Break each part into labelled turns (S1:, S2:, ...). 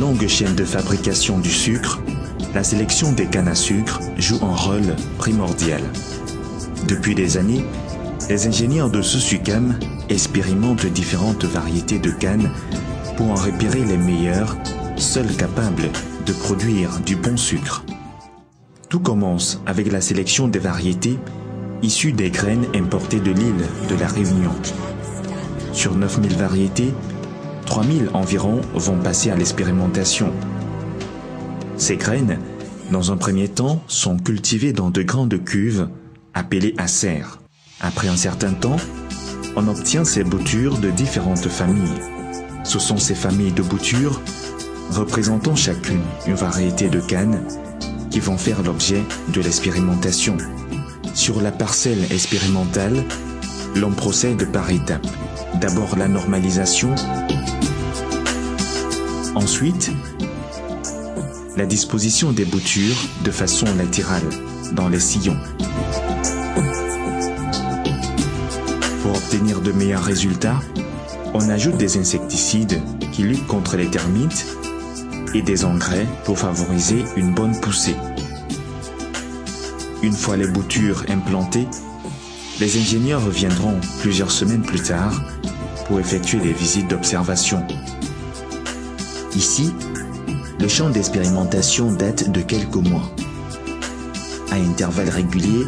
S1: longue chaîne de fabrication du sucre, la sélection des cannes à sucre joue un rôle primordial. Depuis des années, les ingénieurs de Sosucam expérimentent différentes variétés de cannes pour en repérer les meilleures, seules capables de produire du bon sucre. Tout commence avec la sélection des variétés issues des graines importées de l'île de la Réunion. Sur 9000 variétés, 3000 environ vont passer à l'expérimentation. Ces graines, dans un premier temps, sont cultivées dans de grandes cuves appelées acères. Après un certain temps, on obtient ces boutures de différentes familles. Ce sont ces familles de boutures, représentant chacune une variété de canne, qui vont faire l'objet de l'expérimentation. Sur la parcelle expérimentale, l'on procède par étapes. D'abord la normalisation, ensuite la disposition des boutures de façon latérale dans les sillons. Pour obtenir de meilleurs résultats, on ajoute des insecticides qui luttent contre les termites et des engrais pour favoriser une bonne poussée. Une fois les boutures implantées, les ingénieurs reviendront plusieurs semaines plus tard pour effectuer des visites d'observation. Ici, le champ d'expérimentation date de quelques mois. À intervalles réguliers,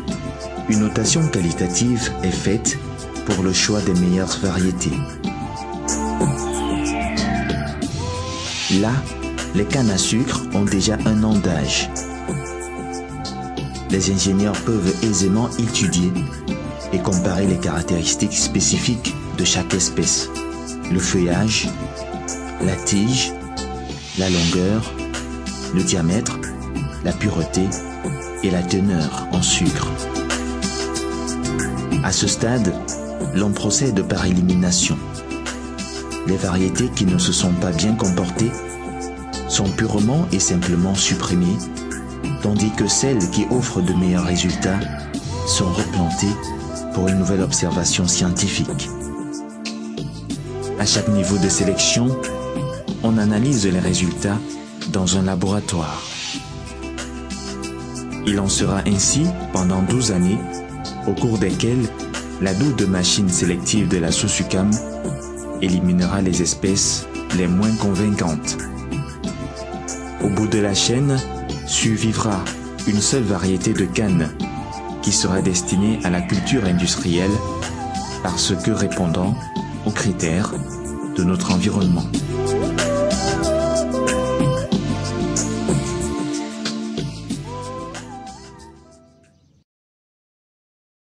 S1: une notation qualitative est faite pour le choix des meilleures variétés. Là, les cannes à sucre ont déjà un an d'âge. Les ingénieurs peuvent aisément étudier et comparer les caractéristiques spécifiques de chaque espèce, le feuillage, la tige, la longueur, le diamètre, la pureté et la teneur en sucre. À ce stade, l'on procède par élimination. Les variétés qui ne se sont pas bien comportées sont purement et simplement supprimées, tandis que celles qui offrent de meilleurs résultats sont replantées pour une nouvelle observation scientifique. À chaque niveau de sélection, on analyse les résultats dans un laboratoire. Il en sera ainsi pendant 12 années, au cours desquelles la double machine sélective de la Sosucam éliminera les espèces les moins convaincantes. Au bout de la chaîne, survivra une seule variété de canne qui sera destinée à la culture industrielle parce que répondant aux critères de notre environnement.